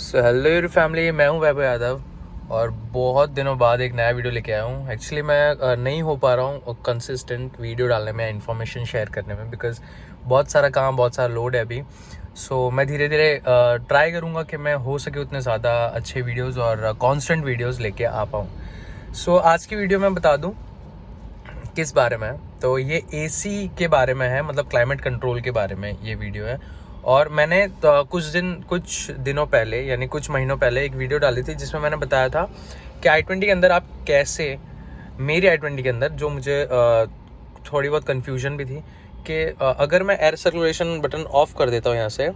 Hello your family, मैं हूं वैभव यादव और बहुत दिनों बाद एक नया वीडियो लेके आया हूं। एक्चुअली मैं नहीं हो पा रहा हूं कंसिस्टेंट वीडियो डालने में, इन्फॉर्मेशन शेयर करने में, बिकॉज बहुत सारा काम, बहुत सारा लोड है अभी। सो मैं धीरे धीरे ट्राई करूंगा कि मैं हो सके उतने ज़्यादा अच्छे वीडियोस और कॉन्स्टेंट वीडियोस लेके आ पाऊँ। सो आज की वीडियो मैं बता दूँ किस बारे में है। तो ये एसी के बारे में है, मतलब क्लाइमेट कंट्रोल के बारे में ये वीडियो है। और मैंने कुछ दिनों पहले, यानी कुछ महीनों पहले एक वीडियो डाली थी जिसमें मैंने बताया था कि i20 के अंदर आप कैसे, मेरी i20 के अंदर जो मुझे थोड़ी बहुत कन्फ्यूजन भी थी कि अगर मैं एयर सर्कुलेशन बटन ऑफ कर देता हूँ यहाँ से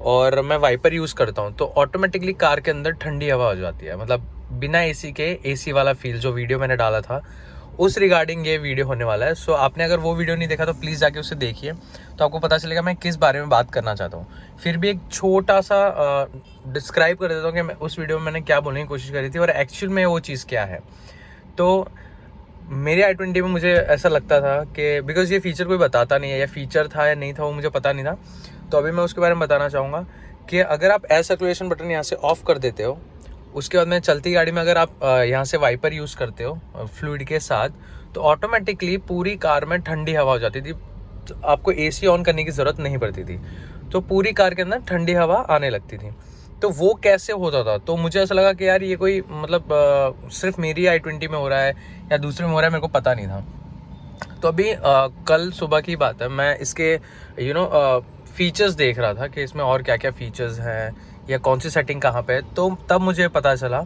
और मैं वाइपर यूज़ करता हूँ तो ऑटोमेटिकली कार के अंदर ठंडी हवा हो जाती है। मतलब बिना एसी के एसी वाला फील, जो वीडियो मैंने डाला था उस रिगार्डिंग ये वीडियो होने वाला है। सो आपने अगर वो वीडियो नहीं देखा तो प्लीज़ जाके उसे देखिए, तो आपको पता चलेगा मैं किस बारे में बात करना चाहता हूँ। फिर भी एक छोटा सा डिस्क्राइब कर देता हूँ कि मैं उस वीडियो में मैंने क्या बोलने की कोशिश करी थी और एक्चुअल में वो चीज़ क्या है। तो मेरे i20 में मुझे ऐसा लगता था कि बिकॉज ये फीचर कोई बताता नहीं है, या फीचर था या नहीं था वो मुझे पता नहीं था, तो अभी मैं उसके बारे में बताना चाहूँगा कि अगर आप एयर सर्कुलेशन बटन यहाँ से ऑफ कर देते हो, उसके बाद में चलती गाड़ी में अगर आप यहाँ से वाइपर यूज़ करते हो फ्लूइड के साथ, तो ऑटोमेटिकली पूरी कार में ठंडी हवा हो जाती थी। तो आपको एसी ऑन करने की ज़रूरत नहीं पड़ती थी, तो पूरी कार के अंदर ठंडी हवा आने लगती थी। तो वो कैसे होता था, तो मुझे ऐसा लगा कि यार ये कोई मतलब सिर्फ मेरी i20 में हो रहा है या दूसरे में हो रहा है, मेरे को पता नहीं था। तो अभी कल सुबह की बात है, मैं इसके फीचर्स देख रहा था कि इसमें और क्या क्या फीचर्स हैं या कौन सी सेटिंग कहाँ पे है। तो तब मुझे पता चला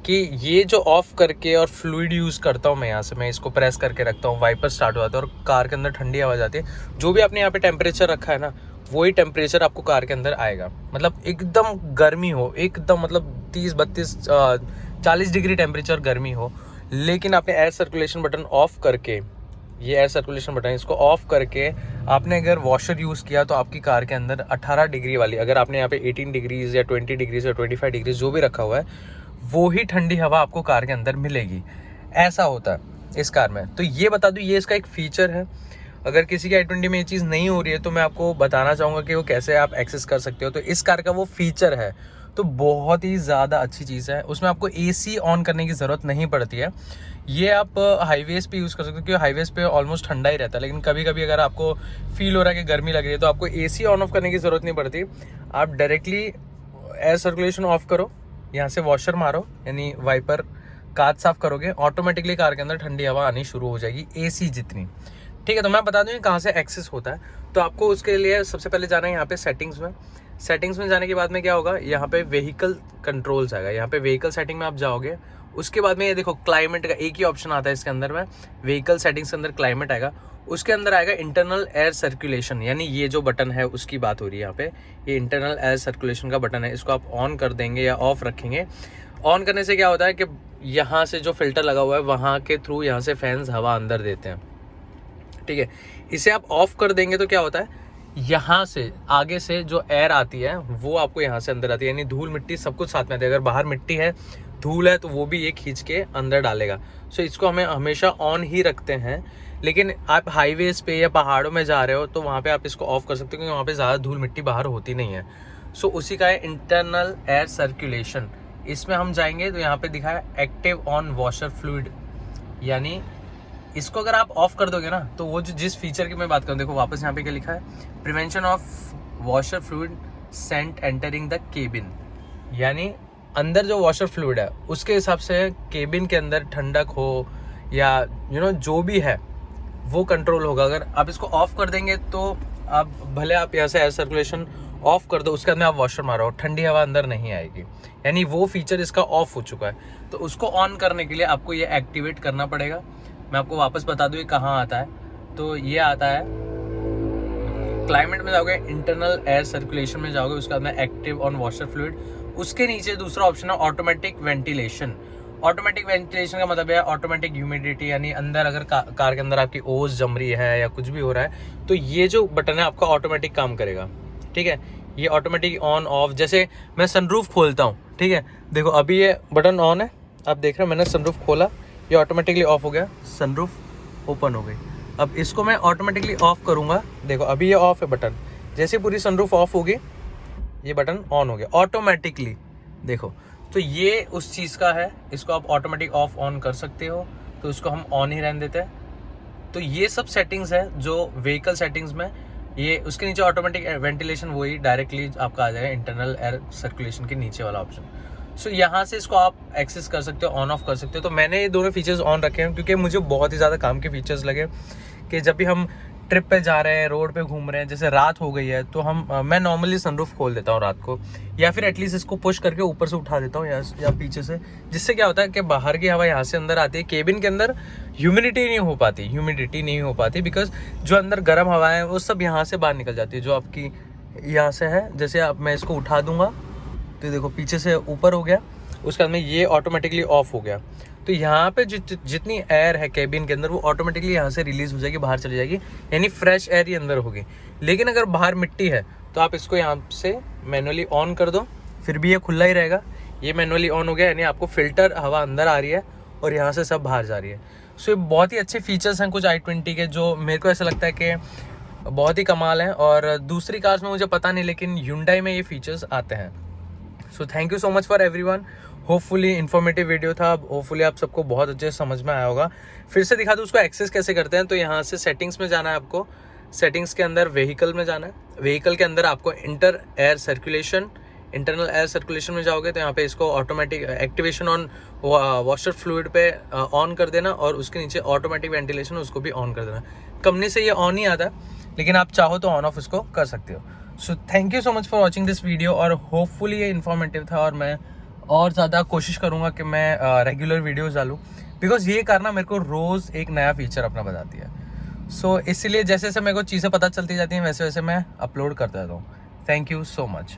कि ये जो ऑफ करके और फ्लूइड यूज़ करता हूँ मैं, यहाँ से मैं इसको प्रेस करके रखता हूँ, वाइपर स्टार्ट हो जाता है और कार के अंदर ठंडी हवा जाती है। जो भी आपने यहाँ पे टेम्परेचर रखा है ना, वही टेम्परेचर आपको कार के अंदर आएगा। मतलब एकदम गर्मी हो, एकदम मतलब 30-32-40 डिग्री टेम्परेचर गर्मी हो, लेकिन आपने एयर सर्कुलेशन बटन ऑफ करके, ये एयर सर्कुलेशन बटन इसको ऑफ करके आपने अगर वॉशर यूज़ किया तो आपकी कार के अंदर 18 डिग्री वाली, अगर आपने यहाँ पे 18 डिग्रीज या 20 डिग्रीज या 25 डिग्रीज जो भी रखा हुआ है, वो ही ठंडी हवा आपको कार के अंदर मिलेगी। ऐसा होता है इस कार में। तो ये बता दूँ, ये इसका एक फ़ीचर है। अगर किसी के i20 में ये चीज़ नहीं हो रही है तो मैं आपको बताना चाहूँगा कि वो कैसे आप एक्सेस कर सकते हो। तो इस कार का वो फीचर है, तो बहुत ही ज़्यादा अच्छी चीज़ है। उसमें आपको एसी ऑन करने की ज़रूरत नहीं पड़ती है। ये आप हाईवेज पे यूज़ कर सकते हो, क्योंकि हाईवेज पे ऑलमोस्ट ठंडा ही रहता है। लेकिन कभी कभी अगर आपको फील हो रहा है कि गर्मी लग रही है तो आपको एसी ऑन ऑफ करने की ज़रूरत नहीं पड़ती। आप डायरेक्टली एयर सर्कुलेशन ऑफ करो, यहाँ से वॉशर मारो, यानी वाइपर कांच साफ करोगे, ऑटोमेटिकली कार के अंदर ठंडी हवा आनी शुरू हो जाएगी, एसी जितनी। ठीक है, तो मैं बता दूँ ये कहाँ से एक्सेस होता है। तो आपको उसके लिए सबसे पहले जाना है यहाँ पे सेटिंग्स में। सेटिंग्स में जाने के बाद में क्या होगा, यहाँ पे व्हीकल कंट्रोल्स आएगा। यहाँ पे व्हीकल सेटिंग में आप जाओगे, उसके बाद में ये देखो क्लाइमेट का एक ही ऑप्शन आता है इसके अंदर में। व्हीकल सेटिंग्स के अंदर क्लाइमेट आएगा, उसके अंदर आएगा इंटरनल एयर सर्कुलेशन, यानी ये जो बटन है उसकी बात हो रही है यहाँ पे। ये इंटरनल एयर सर्कुलेशन का बटन है, इसको आप ऑन कर देंगे या ऑफ रखेंगे। ऑन करने से क्या होता है कि यहाँ से जो फिल्टर लगा हुआ है वहाँ के थ्रू यहाँ से फैंस हवा अंदर देते हैं। ठीक है, इसे आप ऑफ कर देंगे तो क्या होता है, यहाँ से आगे से जो एयर आती है वो आपको यहाँ से अंदर आती है, यानी धूल मिट्टी सब कुछ साथ में आती है। अगर बाहर मिट्टी है, धूल है, तो वो भी ये खींच के अंदर डालेगा। सो इसको हमें हमेशा ऑन ही रखते हैं। लेकिन आप हाईवेज पे या पहाड़ों में जा रहे हो तो वहाँ पे आप इसको ऑफ कर सकते हो, क्योंकि वहाँ पे ज़्यादा धूल मिट्टी बाहर होती नहीं है। सो उसी का है इंटरनल एयर सर्कुलेशन। इसमें हम जाएंगे तो यहाँ पे दिखा है एक्टिव ऑन वॉशर फ्लूइड, यानी इसको अगर आप ऑफ कर दोगे ना तो वो जो जिस फीचर की मैं बात करूँ, देखो वापस यहाँ पे क्या लिखा है, prevention of washer fluid sent entering the cabin, यानी अंदर जो वॉशर फ्लूइड है उसके हिसाब से केबिन के अंदर ठंडक हो या जो भी है वो कंट्रोल होगा। अगर आप इसको ऑफ कर देंगे तो आप भले आप यहाँ से एयर सर्कुलेशन ऑफ कर दो, उसके बाद में आप वॉशर मारो, ठंडी हवा अंदर नहीं आएगी, यानी वो फीचर इसका ऑफ हो चुका है। तो उसको ऑन करने के लिए आपको ये एक्टिवेट करना पड़ेगा। मैं आपको वापस बता दूँ ये कहाँ आता है, तो ये आता है क्लाइमेट में जाओगे, इंटरनल एयर सर्कुलेशन में जाओगे, उसके बाद में एक्टिव ऑन वॉशर फ्लूइड, उसके नीचे दूसरा ऑप्शन है ऑटोमेटिक वेंटिलेशन। ऑटोमेटिक वेंटिलेशन का मतलब है ऑटोमेटिक ह्यूमिडिटी, यानी अंदर अगर कार के अंदर आपकी ओस जम रही है या कुछ भी हो रहा है तो ये जो बटन है आपका ऑटोमेटिक काम करेगा। ठीक है, ये ऑटोमेटिक ऑन ऑफ, जैसे मैं सनरूफ खोलता हूँ, ठीक है, देखो अभी ये बटन ऑन है, आप देख रहे हो, मैंने सनरूफ खोला, ये ऑटोमेटिकली ऑफ हो गया, सनरूफ ओपन हो गई। अब इसको मैं ऑटोमेटिकली ऑफ करूँगा, देखो अभी ये ऑफ है बटन, जैसे पूरी सनरूफ ऑफ होगी ये बटन ऑन हो गया ऑटोमेटिकली। देखो, तो ये उस चीज़ का है, इसको आप ऑटोमेटिक ऑफ ऑन कर सकते हो, तो इसको हम ऑन ही रहने देते हैं। तो ये सब सेटिंग्स है जो व्हीकल सेटिंग्स में, ये उसके नीचे ऑटोमेटिक वेंटिलेशन वही डायरेक्टली आपका आ जाएगा इंटरनल एयर सर्कुलेशन के नीचे वाला ऑप्शन। सो यहाँ से इसको आप एक्सेस कर सकते हो, ऑन ऑफ कर सकते हो। तो मैंने ये दोनों फीचर्स ऑन रखे हैं क्योंकि मुझे बहुत ही ज़्यादा काम के फीचर्स लगे कि जब भी हम ट्रिप पे जा रहे हैं, रोड पे घूम रहे हैं, जैसे रात हो गई है तो मैं नॉर्मली सनरूफ खोल देता हूँ रात को, या फिर एटलीस्ट इसको पुश करके ऊपर से उठा देता हूँ या पीछे से, जिससे क्या होता है कि बाहर की हवा यहाँ से अंदर आती है। केबिन के अंदर ह्यूमिडिटी नहीं हो पाती बिकॉज जो अंदर गर्म हवा है वो सब यहाँ से बाहर निकल जाती है, जो आपकी यहाँ से है। जैसे अब मैं इसको उठा दूंगा तो देखो पीछे से ऊपर हो गया, उसके बाद में ये ऑटोमेटिकली ऑफ हो गया। तो यहाँ पे जितनी एयर है केबिन के अंदर वो ऑटोमेटिकली यहाँ से रिलीज हो जाएगी, बाहर चली जाएगी, यानी फ्रेश एयर ही अंदर होगी। लेकिन अगर बाहर मिट्टी है तो आप इसको यहाँ से मैनुअली ऑन कर दो, फिर भी ये खुला ही रहेगा। ये मैनुअली ऑन हो गया, यानी आपको फिल्टर हवा अंदर आ रही है और यहाँ से सब बाहर जा रही है। सो ये बहुत ही अच्छे फीचर्स हैं कुछ i20 के, जो मेरे को ऐसा लगता है कि बहुत ही कमाल है। और दूसरी कार्स में मुझे पता नहीं, लेकिन Hyundai में ये फीचर्स आते हैं। So thank you so much for everyone. Hopefully informative video था, होपफुली आप सबको बहुत अच्छे से समझ में आया होगा। फिर से दिखा दूँ उसको एक्सेस कैसे करते हैं। तो यहाँ से सेटिंग्स में जाना है आपको, सेटिंग्स के अंदर व्हीकल में जाना है, व्हीकल के अंदर आपको इंटरनल एयर सर्कुलेशन में जाओगे तो यहाँ पे इसको automatic activation on washer fluid पे ऑन कर देना, और उसके नीचे ऑटोमेटिक वेंटिलेशन उसको भी ऑन कर देना। कंपनी से ये ऑन ही आता है, लेकिन आप चाहो तो ऑन ऑफ इसको कर सकते हो। So thank you so much for watching this video, और होपफुली ये इन्फॉर्मेटिव था, और मैं और ज़्यादा कोशिश करूँगा कि मैं रेगुलर वीडियोज़ डालूँ, बिकॉज ये करना मेरे को रोज़ एक नया फीचर अपना बताती है। सो इसलिए जैसे जैसे मेरे को चीज़ें पता चलती जाती हैं वैसे वैसे मैं अपलोड करता रहता हूँ। Thank you so much.